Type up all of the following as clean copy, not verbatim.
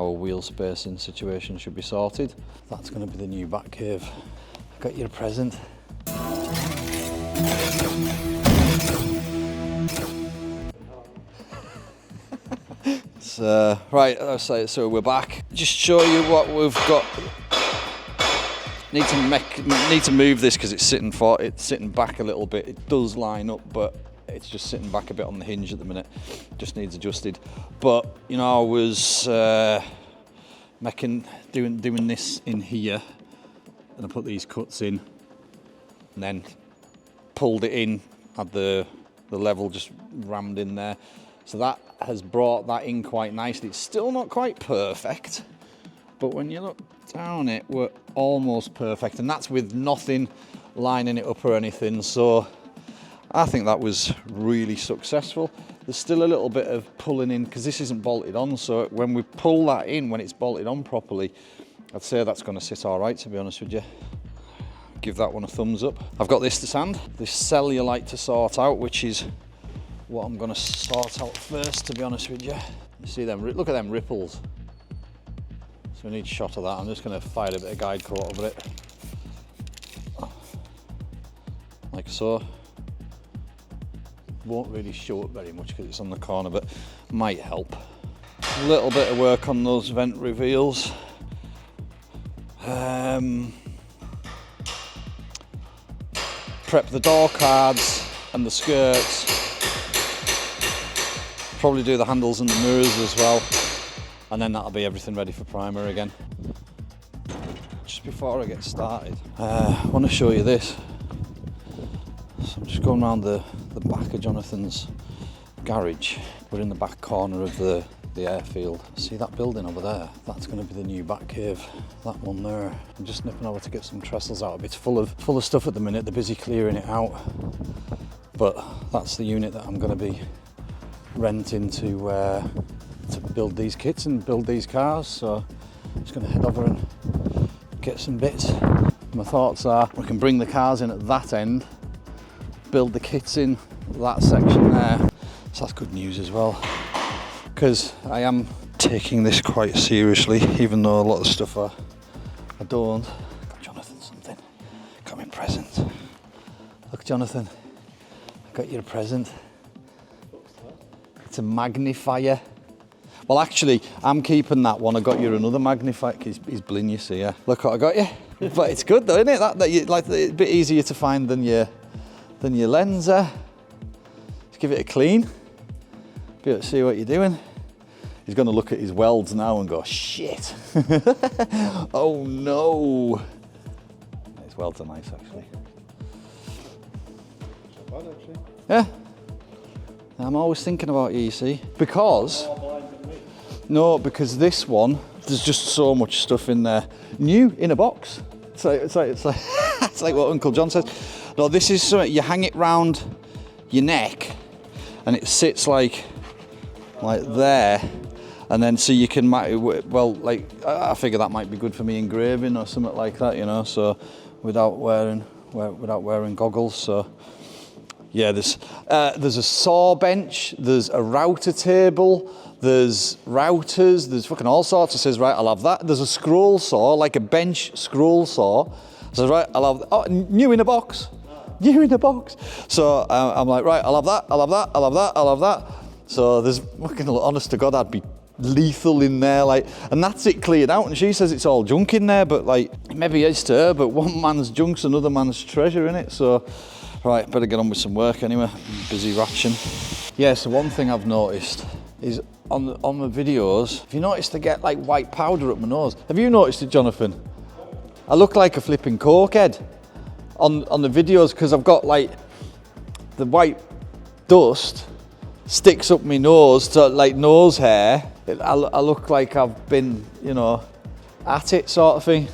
our wheel spacing situation should be sorted. That's going to be the new back cave. I got you a present. Right, so we're back. Just show you what we've got. Need to move this because it's sitting back a little bit. It does line up, but it's just sitting back a bit on the hinge at the minute. Just needs adjusted. But you know, I was doing this in here, and I put these cuts in, and then pulled it in. Had the level just rammed in there. So that has brought that in quite nicely. It's still not quite perfect, but when you look down it, we're almost perfect, and that's with nothing lining it up or anything. So I think that was really successful. There's still a little bit of pulling in because this isn't bolted on, so when we pull that in, when it's bolted on properly, I'd say that's going to sit all right, to be honest with you. Give that one a thumbs up. I've got this to sand, this cellulite to sort out, which is what I'm going to sort out first, to be honest with you. You see them, look at them ripples. So we need a shot of that. I'm just going to fire a bit of guide coat over it. Like so. Won't really show it very much because it's on the corner, but might help. A little bit of work on those vent reveals. Prep the door cards and the skirts. Probably do the handles and the mirrors as well, and then that'll be everything ready for primer again. Just before I get started, I want to show you this. So I'm just going around the back of Jonathan's garage. We're in the back corner of the airfield. See that building over there? That's going to be the new back cave. That one there. I'm just nipping over to get some trestles out. It's full of stuff at the minute. They're busy clearing it out, but that's the unit that I'm going to be renting to build these kits and build these cars. So I'm just going to head over and get some bits. My thoughts are we can bring the cars in at that end, build the kits in that section there. So that's good news as well, because I am taking this quite seriously, even though a lot of stuff I don't. Got Jonathan something. Got me a present. Look, Jonathan, I got you a present. It's a magnifier. Well, actually, I'm keeping that one. I got you another magnifier. He's bling, you see, yeah. Look what I got you. But it's good though, isn't it? That you, like, it's a bit easier to find than your lenser. Just give it a clean. Be able to see what you're doing. He's going to look at his welds now and go, shit. Oh no. His welds are nice, actually. Not bad, actually. Yeah. I'm always thinking about you see, because because this one, there's just so much stuff in there, new in a box. It's like it's like what Uncle John says. No, this is something you hang it round your neck, and it sits like there, and then so you can I figure that might be good for me engraving or something like that, you know. So without wearing goggles, so. Yeah, there's a saw bench, there's a router table, there's routers, there's fucking all sorts. It says, right, I'll have that. There's a scroll saw, like a bench scroll saw. It says, right, I'll have that. Oh, new in a box. New in a box. So I'm like, right, I'll have that, I'll have that, I'll have that, I'll have that. So there's fucking, honest to God, I'd be lethal in there, like, and that's it cleared out. And she says it's all junk in there, but like, maybe it's to her, but one man's junk's another man's treasure, innit? So. Right, better get on with some work anyway. I'm busy ratching. Yeah, so one thing I've noticed is on the videos, have you noticed I get like white powder up my nose? Have you noticed it, Jonathan? I look like a flipping cokehead on the videos because I've got like the white dust sticks up my nose to like nose hair. I look like I've been, you know, at it sort of thing.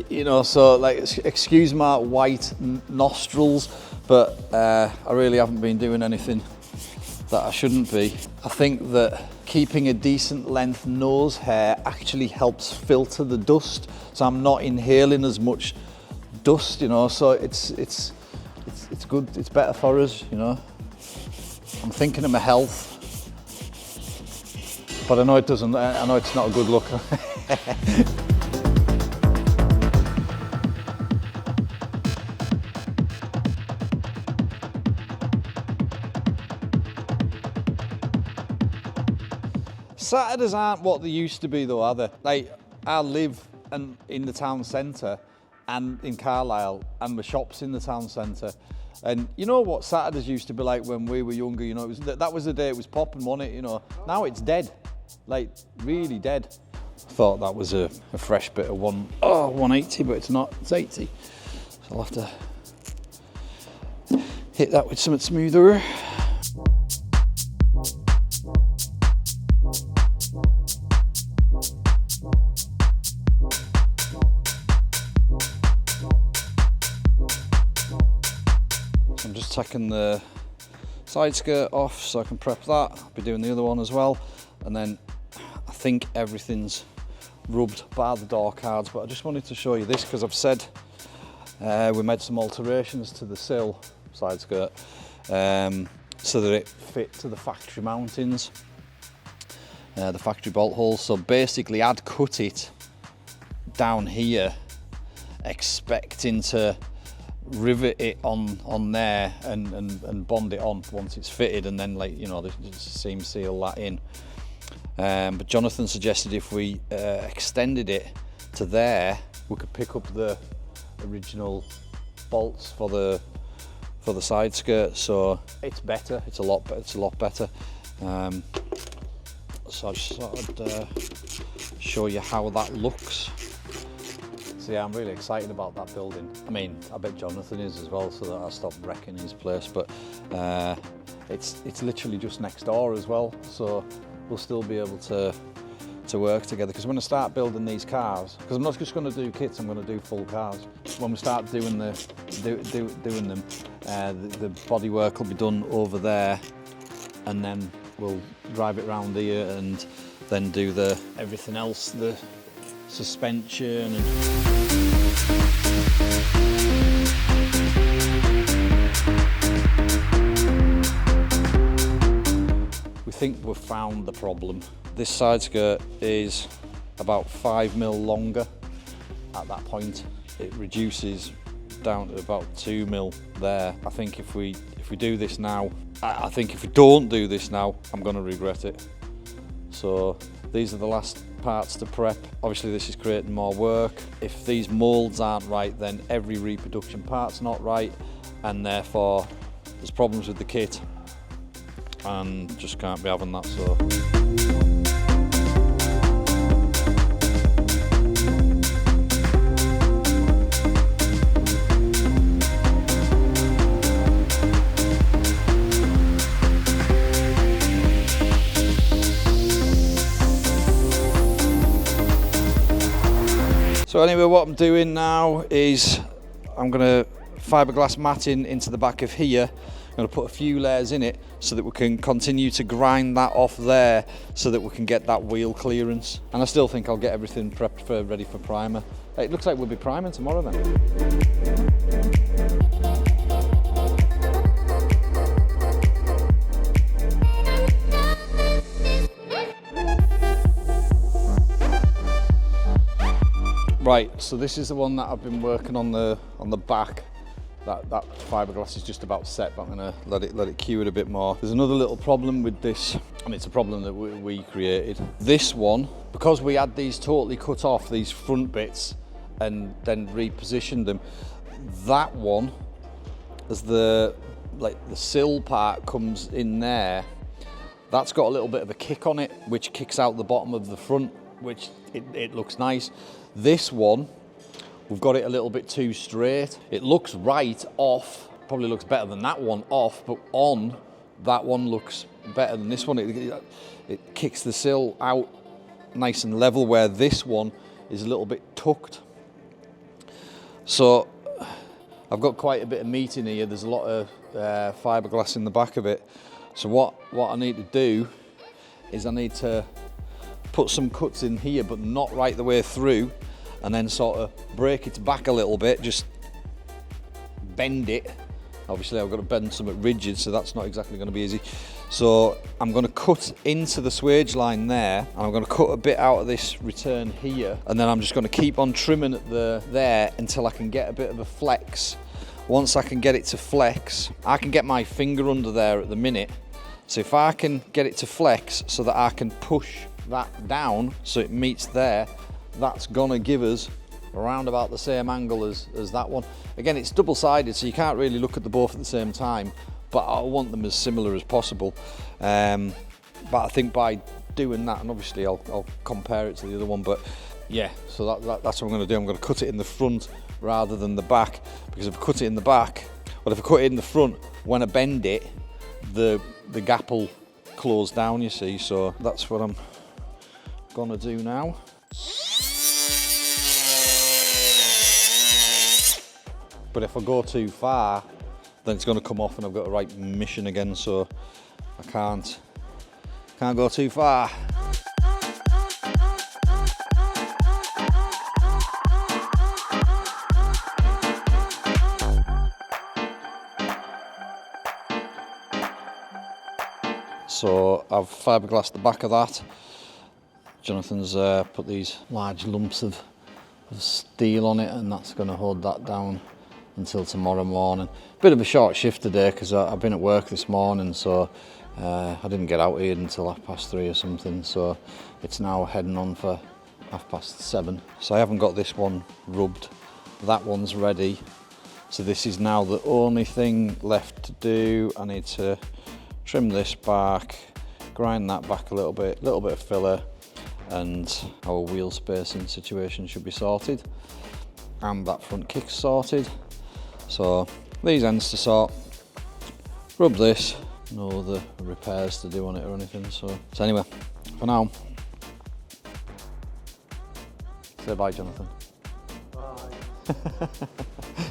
You know, so like, excuse my white nostrils, but I really haven't been doing anything that I shouldn't be. I think that keeping a decent length nose hair actually helps filter the dust, so I'm not inhaling as much dust, you know, so it's good, it's better for us, you know. I'm thinking of my health. But I know it doesn't, I know it's not a good look. Saturdays aren't what they used to be though, are they? Like, I live in the town centre and in Carlisle, and the shop's in the town centre. And you know what Saturdays used to be like when we were younger, you know, that was the day it was popping, wasn't it? You know, now it's dead, like really dead. I thought that was a fresh bit of 180, but it's not, it's 80. So I'll have to hit that with something smoother. I'm just taking the side skirt off so I can prep that. I'll be doing the other one as well, and then I think everything's rubbed by the door cards, but I just wanted to show you this because I've said we made some alterations to the sill side skirt so that it fit to the factory mountings, the factory bolt holes. So basically I'd cut it down here expecting to rivet it on there and bond it on once it's fitted, and then, like, you know, just seam seal that in. But Jonathan suggested if we extended it to there, we could pick up the original bolts for the side skirt. So it's better. It's a lot better. So I just thought I'd show you how that looks. So yeah, I'm really excited about that building. I mean, I bet Jonathan is as well, so that I stop wrecking his place. But it's literally just next door as well, so we'll still be able to work together. Because when I start building these cars, because I'm not just going to do kits, I'm going to do full cars. When we start doing them, the bodywork will be done over there, and then we'll drive it round here and then do everything else, the suspension and we think we've found the problem. This side skirt is about 5mm longer at that point. It reduces down to about 2mm there. I think if we do this now, I think if we don't do this now, I'm going to regret it. So these are the last parts to prep. Obviously this is creating more work. If these moulds aren't right, then every reproduction part's not right, and therefore there's problems with the kit, and just can't be having that. So anyway, what I'm doing now is I'm going to fiberglass matting into the back of here. I'm going to put a few layers in it so that we can continue to grind that off there so that we can get that wheel clearance. And I still think I'll get everything prepped ready for primer. It looks like we'll be priming tomorrow then. Right, so this is the one that I've been working on the back. That fiberglass is just about set, but I'm gonna let it cure it a bit more. There's another little problem with this, and it's a problem that we created. This one, because we had these totally cut off, these front bits, and then repositioned them, that one, as the sill part comes in there, that's got a little bit of a kick on it, which kicks out the bottom of the front, which it looks nice. This one, we've got it a little bit too straight. It looks right off, probably looks better than that one off, but on, that one looks better than this one. It kicks the sill out nice and level, where this one is a little bit tucked. So I've got quite a bit of meat in here. There's a lot of fiberglass in the back of it. So what I need to do is I need to put some cuts in here, but not right the way through, and then sort of break it back a little bit, just bend it. Obviously I've got to bend something rigid, so that's not exactly going to be easy. So I'm going to cut into the swage line there, and I'm going to cut a bit out of this return here, and then I'm just going to keep on trimming at there until I can get a bit of a flex. Once I can get it to flex, I can get my finger under there at the minute. So if I can get it to flex so that I can push that down so it meets there, that's gonna give us around about the same angle as that one. Again, it's double-sided, so you can't really look at the both at the same time, but I want them as similar as possible. But I think by doing that, and obviously I'll compare it to the other one, but yeah, so that's what I'm going to do. I'm going to cut it in the front rather than the back, because if I cut it in the back, well, if I cut it in the front, when I bend it, the gap will close down, you see, so that's what I'm going to do now. But if I go too far, then it's going to come off and I've got to write mission again, so I can't go too far. So I've fiberglassed the back of that. Jonathan's put these large lumps of steel on it, and that's going to hold that down until tomorrow morning. Bit of a short shift today because I've been at work this morning, so I didn't get out here until 3:30 or something, so it's now heading on for 7:30. So I haven't got this one rubbed, that one's ready, so this is now the only thing left to do. I need to trim this back, grind that back a little bit of filler, and our wheel spacing situation should be sorted, and that front kick's sorted. So these ends to sort, rub this, no other repairs to do on it or anything. So anyway, for now, say bye, Jonathan. Bye.